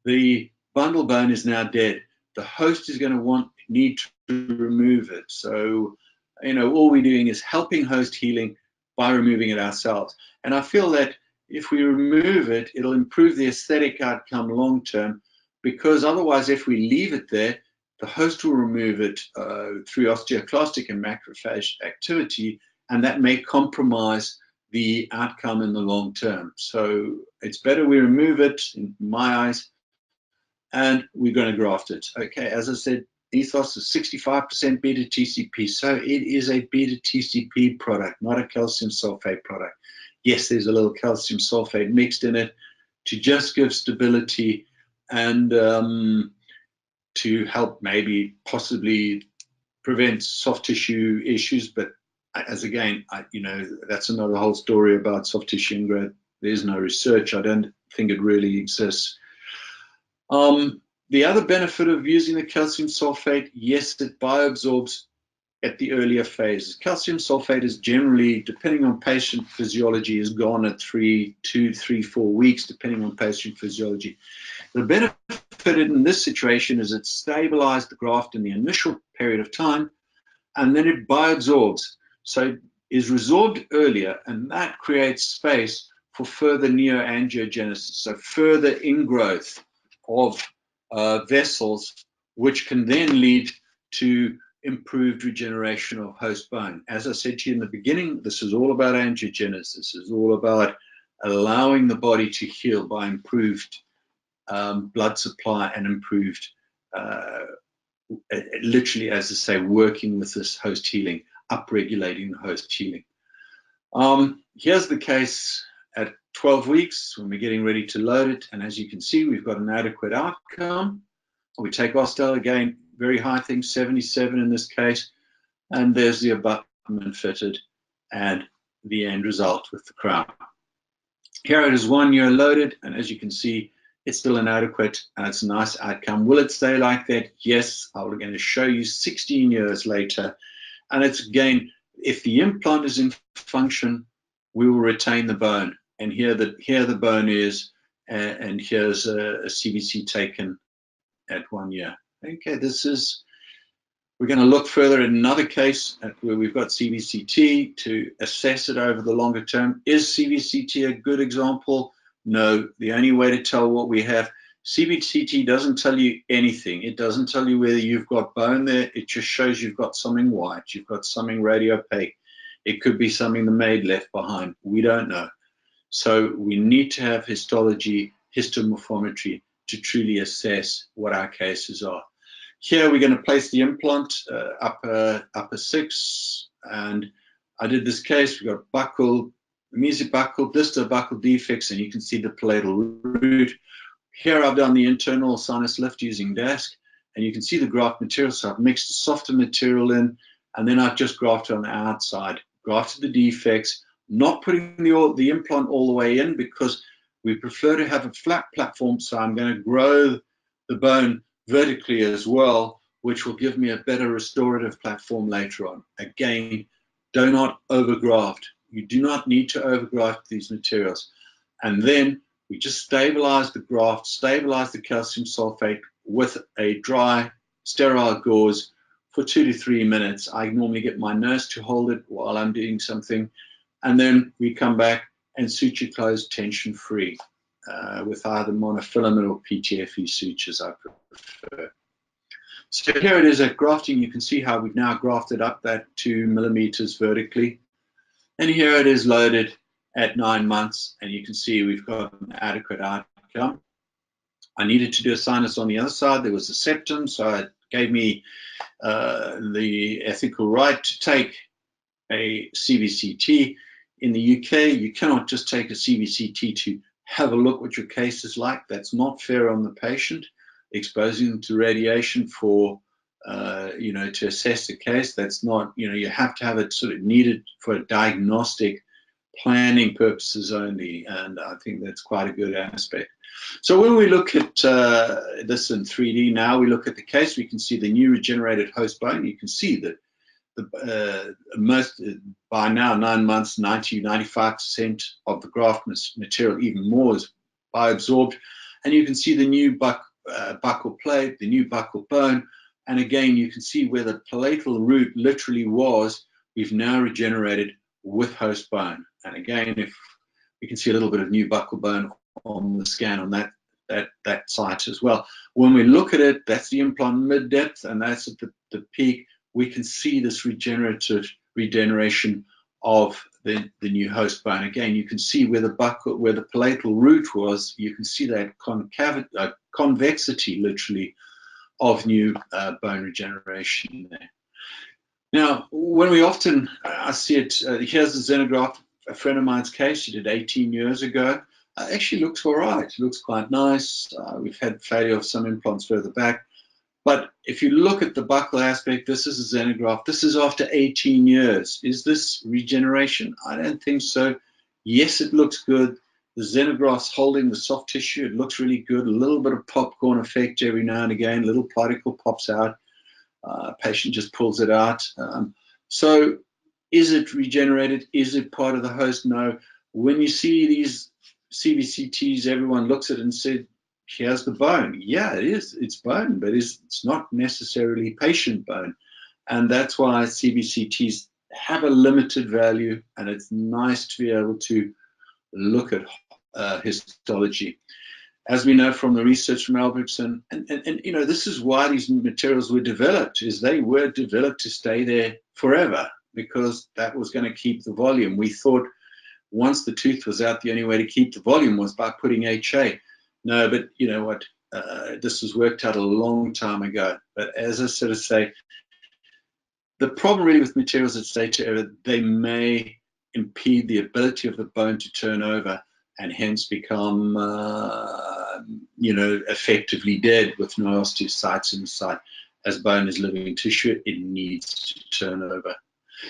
the bundle bone is now dead. The host is going to need to remove it. So, all we're doing is helping host healing by removing it ourselves. And I feel that if we remove it, it'll improve the aesthetic outcome long term, because otherwise, if we leave it there, the host will remove it through osteoclastic and macrophage activity, and that may compromise the outcome in the long term. So it's better we remove it, in my eyes, and we're going to graft it. Okay, as I said, EthOss is 65% beta TCP, so it is a beta TCP product, not a calcium sulfate product. Yes, there's a little calcium sulfate mixed in it to just give stability and to help maybe possibly prevent soft tissue issues. But that's another whole story about soft tissue ingrowth. There's no research. I don't think it really exists. The other benefit of using the calcium sulfate, yes, it bioabsorbs at the earlier phases. Calcium sulfate is generally, depending on patient physiology, is gone at 2, 3, 4 weeks, depending on patient physiology. The benefit in this situation is it stabilized the graft in the initial period of time, and then it bioabsorbs. So it is resorbed earlier, and that creates space for further neoangiogenesis, so further ingrowth of vessels, which can then lead to improved regeneration of host bone. As I said to you in the beginning, this is all about angiogenesis. This is all about allowing the body to heal by improved blood supply and improved, literally, as I say, working with this host healing, upregulating the host healing. Here's the case at 12 weeks when we're getting ready to load it. And as you can see, we've got an adequate outcome. We take Ostel again, very high thing, 77 in this case. And there's the abutment fitted and the end result with the crown. Here it is 1 year loaded. And as you can see, it's still inadequate and it's a nice outcome. Will it stay like that? Yes, I'm going to show you 16 years later. And it's again, if the implant is in function, we will retain the bone. And here the bone is, and here's a CBC taken at 1 year. Okay, we're going to look further at another case where we've got CBCT to assess it over the longer term. Is CBCT a good example? No, the only way to tell what we have, CBCT doesn't tell you anything. It doesn't tell you whether you've got bone there. It just shows you've got something white. You've got something radiopaque. It could be something the maid left behind. We don't know. So we need to have histology, histomorphometry to truly assess what our cases are. Here we're going to place the implant, upper 6, and I did this case. We've got buccal, mesobuccal, distal buccal defects, and you can see the palatal root. Here I've done the internal sinus lift using DASC, and you can see the graft material. So I've mixed a softer material in, and then I've just grafted on the outside, grafted the defects, not putting the implant all the way in because we prefer to have a flat platform. So I'm going to grow the bone vertically as well, which will give me a better restorative platform later on. Again, do not overgraft. You do not need to overgraft these materials. And then we just stabilize the graft, stabilize the calcium sulfate with a dry, sterile gauze for 2 to 3 minutes. I normally get my nurse to hold it while I'm doing something. And then we come back and suture close tension-free with either monofilament or PTFE sutures, I prefer. So here it is at grafting. You can see how we've now grafted up that 2 millimeters vertically. And here it is loaded at 9 months, and you can see we've got an adequate outcome. I needed to do a sinus on the other side. There was a septum, so it gave me the ethical right to take a CBCT. In the UK, you cannot just take a CBCT to have a look what your case is like. That's not fair on the patient. Exposing them to radiation for, to assess the case, that's not, you have to have it sort of needed for diagnostic planning purposes only, and I think that's quite a good aspect. So when we look at this in 3D now, we look at the case, we can see the new regenerated host bone. You can see that most, by now 9 months, 95% of the graft material, even more, is bioabsorbed, and you can see the new buccal plate, the new buccal bone, and again you can see where the palatal root literally was. We've now regenerated with host bone, and again, if we can see a little bit of new buccal bone on the scan on that site as well. When we look at it, that's the implant mid depth, and that's at the peak. We can see this regeneration of the new host bone. Again, you can see where the palatal root was. You can see that convexity, literally, of new bone regeneration there. Now, when we often, I see it, here's the xenograft, a friend of mine's case, she did 18 years ago. Actually looks all right, it looks quite nice. We've had failure of some implants further back. But if you look at the buccal aspect, this is a xenograft. This is after 18 years. Is this regeneration? I don't think so. Yes, it looks good. The xenograft's holding the soft tissue. It looks really good. A little bit of popcorn effect every now and again. A little particle pops out. Patient just pulls it out. So is it regenerated? Is it part of the host? No. When you see these CBCTs, everyone looks at it and said, here's the bone. Yeah, it is. It's bone, but it's not necessarily patient bone. And that's why CBCTs have a limited value, and it's nice to be able to look at histology. As we know from the research from Albertson, and this is why these materials were developed, is they were developed to stay there forever, because that was going to keep the volume. We thought once the tooth was out, the only way to keep the volume was by putting HA. No, but you know what? This was worked out a long time ago. But as I sort of say, the problem really with materials that stay together, they may impede the ability of the bone to turn over and hence become, effectively dead with no osteocytes inside. As bone is living tissue, it needs to turn over.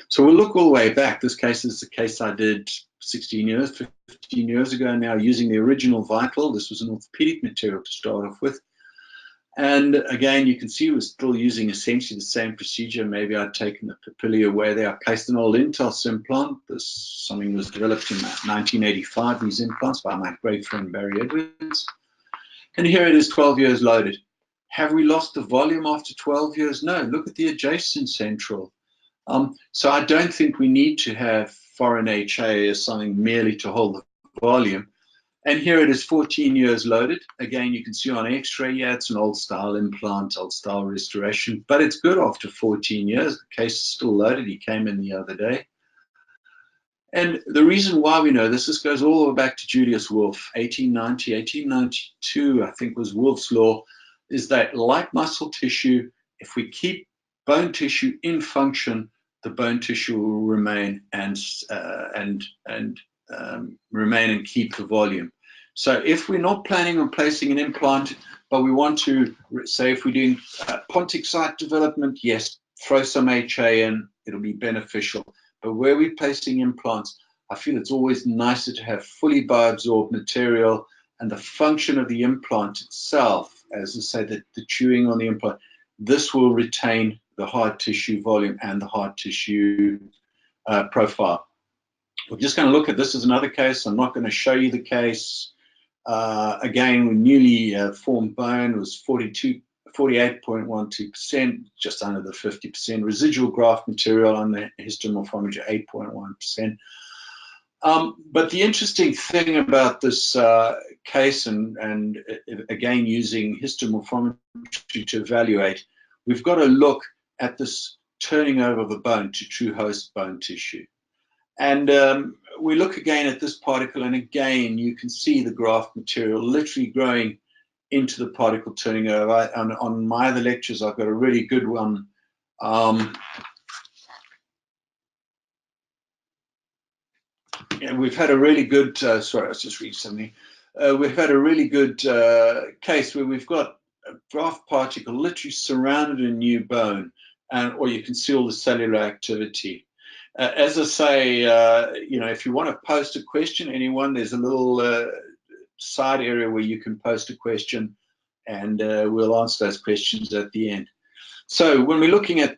So we'll look all the way back. This case is the case I did 15 years ago now, using the original Vital. This was an orthopedic material to start off with. And again, you can see we're still using essentially the same procedure. Maybe I'd taken the papilla away there. I placed an old EthOss implant. Something was developed in 1985, these implants, by my great friend Barry Edwards. And here it is, 12 years loaded. Have we lost the volume after 12 years? No, look at the adjacent central. So I don't think we need to have foreign HA as something merely to hold the volume. And here it is 14 years loaded. Again, you can see on X-ray, yeah, it's an old style implant, old style restoration, but it's good after 14 years. The case is still loaded. He came in the other day. And the reason why we know this goes all the way back to Julius Wolff, 1892, I think was Wolff's law, is that like muscle tissue, if we keep bone tissue in function, the bone tissue will remain and remain and keep the volume. So if we're not planning on placing an implant, but we want to, say if we're doing pontic site development, yes, throw some HA in, it'll be beneficial. But where we're placing implants, I feel it's always nicer to have fully bioabsorbed material, and the function of the implant itself, as I say, the chewing on the implant, this will retain the hard tissue volume and the hard tissue profile. We're just going to look at this as another case. I'm not going to show you the case. Again, newly formed bone was 48.12%, just under the 50%. Residual graft material on the histomorphometry, 8.1%. But the interesting thing about this case, and again using histomorphometry to evaluate, we've got to look at this turning over of the bone to true host bone tissue. And we look again at this particle, and again you can see the graft material literally growing into the particle turning over. On my other lectures, I've got a really good one. And we've had a really good, sorry, I was just reading something. We've had a really good case where we've got a graft particle literally surrounded in new bone, or you can see all the cellular activity. As I say, you know, if you want to post a question, anyone, there's a little side area where you can post a question, and we'll answer those questions at the end. So when we're looking at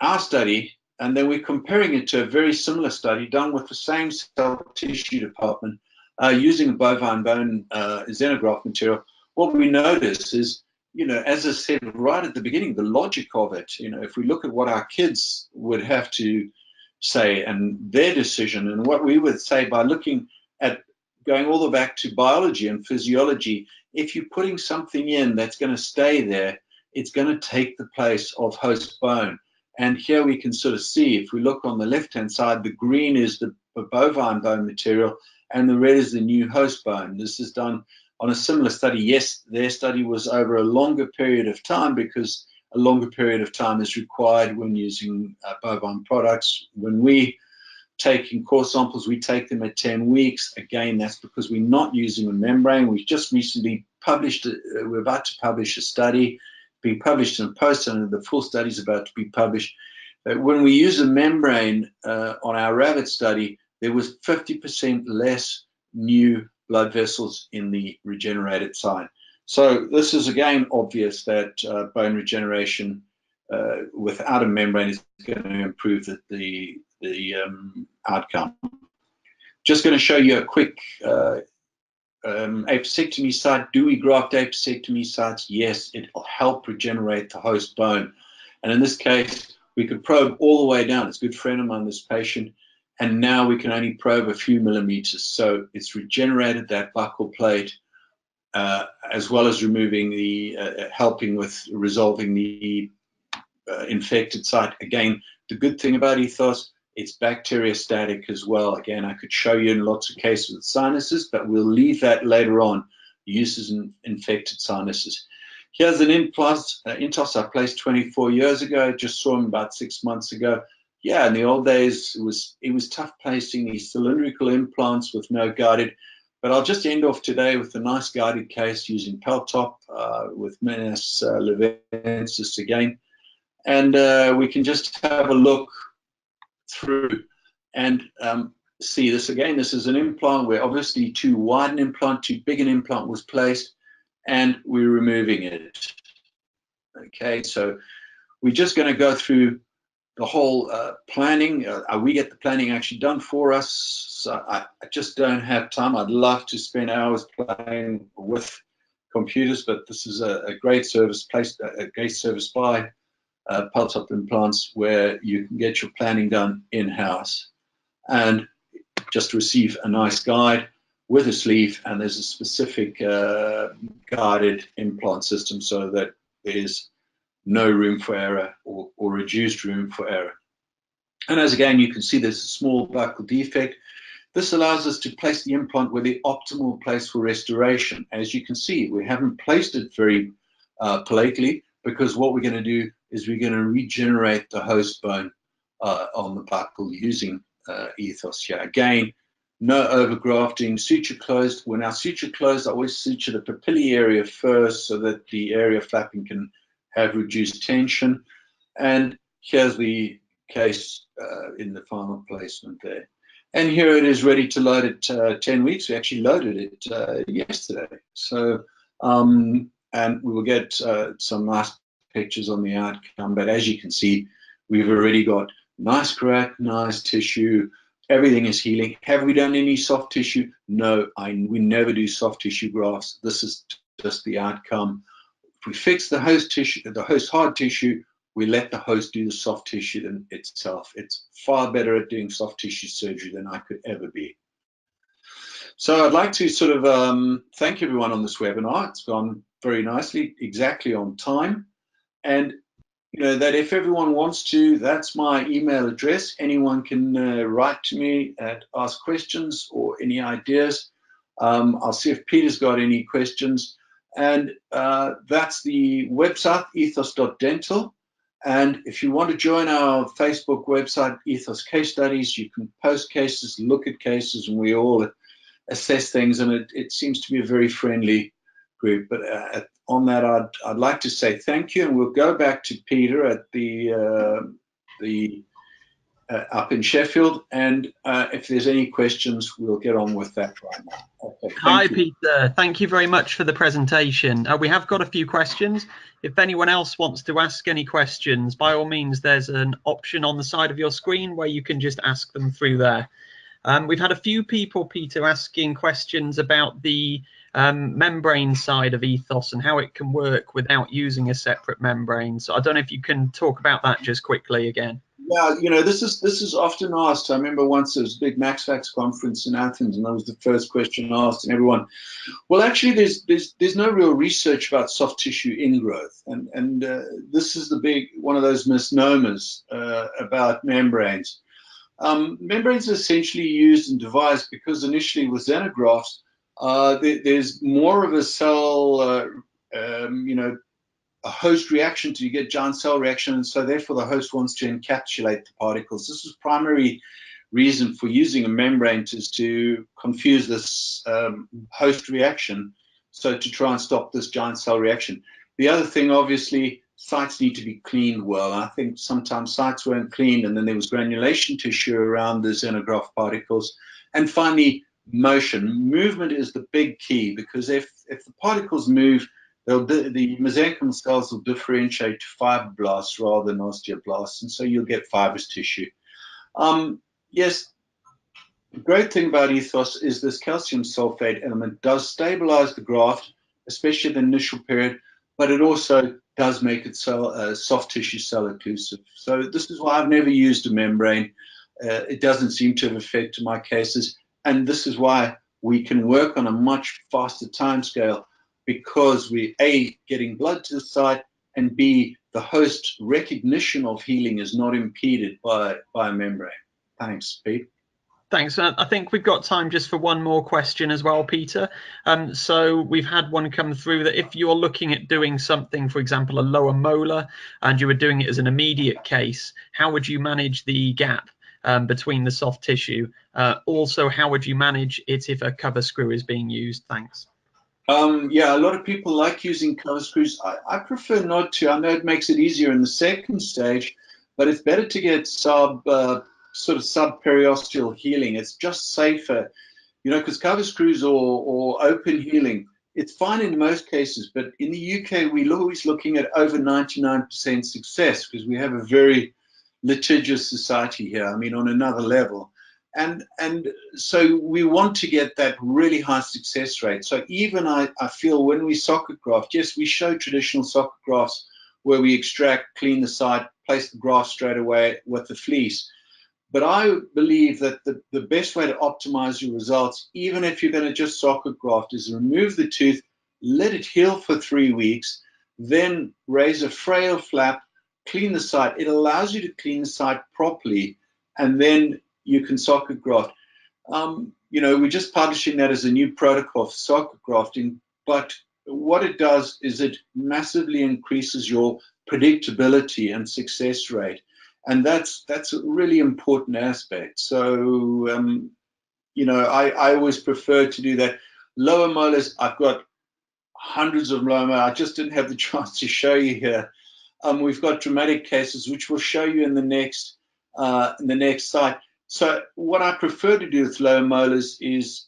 our study, and then we're comparing it to a very similar study done with the same cell tissue department using a bovine bone xenograft material, what we notice is, you know, as I said right at the beginning, the logic of it, you know, if we look at what our kids would have to say and their decision, and what we would say by looking at going all the way back to biology and physiology, if you're putting something in that's going to stay there, it's going to take the place of host bone. And here we can sort of see, if we look on the left-hand side, the green is the bovine bone material, and the red is the new host bone. This is done on a similar study. Yes, their study was over a longer period of time, because a longer period of time is required when using bovine products. When we take in core samples, we take them at 10 weeks. Again, that's because we're not using a membrane. We've just recently published, we're about to publish a study, being published in a poster, and the full study is about to be published. That when we use a membrane on our rabbit study, there was 50% less new blood vessels in the regenerated site. So this is again obvious that bone regeneration without a membrane is going to improve the outcome. Just going to show you a quick apicectomy site. Do we graft apicectomy sites? Yes, it will help regenerate the host bone. And in this case, we could probe all the way down. It's a good friend of mine, this patient, and now we can only probe a few millimeters. So it's regenerated that buccal plate, as well as removing the, helping with resolving the infected site. Again, the good thing about EthOss, it's bacteriostatic as well. Again, I could show you in lots of cases with sinuses, but we'll leave that later on, uses in infected sinuses. Here's an implant, EthOss I placed 24 years ago, just saw him about 6 months ago. Yeah, in the old days, it was tough placing these cylindrical implants with no guided, but I'll just end off today with a nice guided case using Peltop with Menace levensis again. And we can just have a look through and see this again. This is an implant where obviously too wide an implant, too big an implant was placed, and we're removing it. Okay, so we're just going to go through the whole planning. We get the planning actually done for us. So I just don't have time. I'd love to spend hours playing with computers, but this is a great service placed, a great service by Peltop Implants, where you can get your planning done in-house and just receive a nice guide. with a sleeve, and there's a specific guided implant system so that there's no room for error or reduced room for error. And as again, you can see there's a small buccal defect. This allows us to place the implant where the optimal place for restoration. As you can see, we haven't placed it very palately, because what we're going to do is we're going to regenerate the host bone on the buccal using EthOss here. Again, no overgrafting, suture closed. When our suture closed, I always suture the papillae area first so that the area flapping can have reduced tension. And here's the case in the final placement there. And here it is ready to load at 10 weeks. We actually loaded it yesterday. So, and we will get some nice pictures on the outcome. But as you can see, we've already got nice graft, nice tissue. Everything is healing. Have we done any soft tissue? No, we never do soft tissue grafts. This is just the outcome. If we fix the host tissue, the host hard tissue, we let the host do the soft tissue than itself. It's far better at doing soft tissue surgery than I could ever be. So I'd like to sort of thank everyone on this webinar. It's gone very nicely, exactly on time. And you know that if everyone wants to, that's my email address. Anyone can write to me and ask questions or any ideas. I'll see if Peter's got any questions. And that's the website, ethos.dental. And if you want to join our Facebook website, EthOss Case Studies, you can post cases, look at cases, and we all assess things. And it seems to be a very friendly group. But on that, I'd like to say thank you, and we'll go back to Peter at the up in Sheffield. And if there's any questions, we'll get on with that right now. Okay, Hi, Peter. Thank you very much for the presentation. We have got a few questions. If anyone else wants to ask any questions, by all means, there's an option on the side of your screen where you can just ask them through there. We've had a few people, Peter, asking questions about the membrane side of EthOss and how it can work without using a separate membrane. So I don't know if you can talk about that just quickly again. Yeah, you know, this is often asked. I remember once there was a big MaxFax conference in Athens, and that was the first question asked, and everyone, well, actually, there's no real research about soft tissue ingrowth, and this is the big one of those misnomers about membranes. Membranes are essentially used and devised because initially with xenografts, there's more of a cell, you know, a host reaction to, you get giant cell reaction, and so therefore the host wants to encapsulate the particles. This is primary reason for using a membrane, is to confuse this host reaction, so to try and stop this giant cell reaction. The other thing, obviously, sites need to be cleaned well. I think sometimes sites weren't cleaned, and then there was granulation tissue around the xenograft particles. And finally, motion. Movement is the big key, because if the particles move, the mesenchymal cells will differentiate to fibroblasts rather than osteoblasts, and so you'll get fibrous tissue. Yes, the great thing about EthOss is this calcium sulfate element does stabilize the graft, especially the initial period, but it also does make it soft tissue cell occlusive. So this is why I've never used a membrane. It doesn't seem to have affected my cases, and this is why we can work on a much faster timescale, because we A, getting blood to the site, and B, the host recognition of healing is not impeded by a membrane. Thanks, Pete. Thanks. I think we've got time just for one more question as well, Peter. So we've had one come through that if you're looking at doing something, for example, a lower molar, and you were doing it as an immediate case, how would you manage the gap between the soft tissue? Also, how would you manage it if a cover screw is being used? Thanks. Yeah, a lot of people like using cover screws. I prefer not to. I know it makes it easier in the second stage, but it's better to get sort of subperiosteal healing. It's just safer, you know, because cover screws or open healing, it's fine in most cases, but in the UK, we're always looking at over 99% success, because we have a very litigious society here, I mean, on another level. And so we want to get that really high success rate. So even I feel when we socket graft, yes, we show traditional socket grafts where we extract, clean the site, place the graft straight away with the fleece. But I believe that the best way to optimize your results, even if you're going to just socket graft, is remove the tooth, let it heal for 3 weeks, then raise a frail flap, clean the site. It allows you to clean the site properly, and then you can socket graft. We're just publishing that as a new protocol for socket grafting, but what it does is it massively increases your predictability and success rate. And that's a really important aspect. So, I always prefer to do that. Lower molars, I've got hundreds of lower molars. I just didn't have the chance to show you here. We've got dramatic cases, which we'll show you in the next slide. So what I prefer to do with lower molars is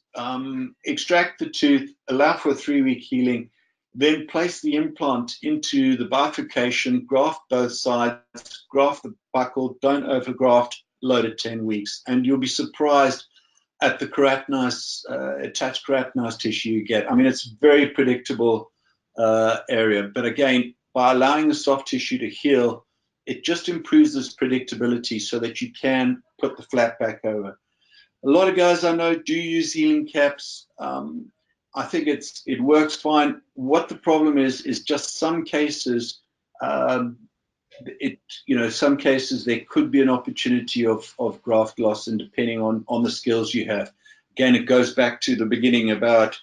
extract the tooth, allow for a 3-week healing, then place the implant into the bifurcation, graft both sides, graft the buccal, don't overgraft, load at 10 weeks. And you'll be surprised at the attached keratinized tissue you get. I mean, it's a very predictable area. But again, by allowing the soft tissue to heal, it just improves this predictability so that you can put the flap back over. A lot of guys I know do use healing caps. I think it works fine. What the problem is just some cases, some cases there could be an opportunity of graft loss, and depending on the skills you have. Again, it goes back to the beginning about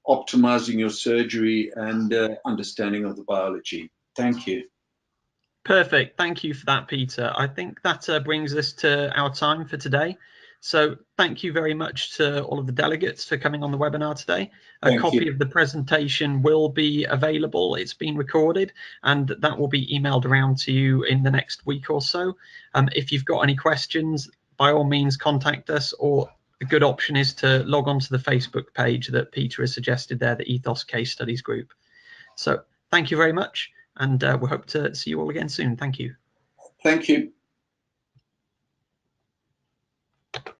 optimizing your surgery and understanding of the biology. Thank you. Perfect. Thank you for that, Peter. I think that brings us to our time for today. So thank you very much to all of the delegates for coming on the webinar today. A copy of the presentation will be available. It's been recorded, and that will be emailed around to you in the next week or so. If you've got any questions, by all means contact us, or a good option is to log on to the Facebook page that Peter has suggested there, the EthOss Case Studies group. So thank you very much, and we hope to see you all again soon. Thank you. Thank you.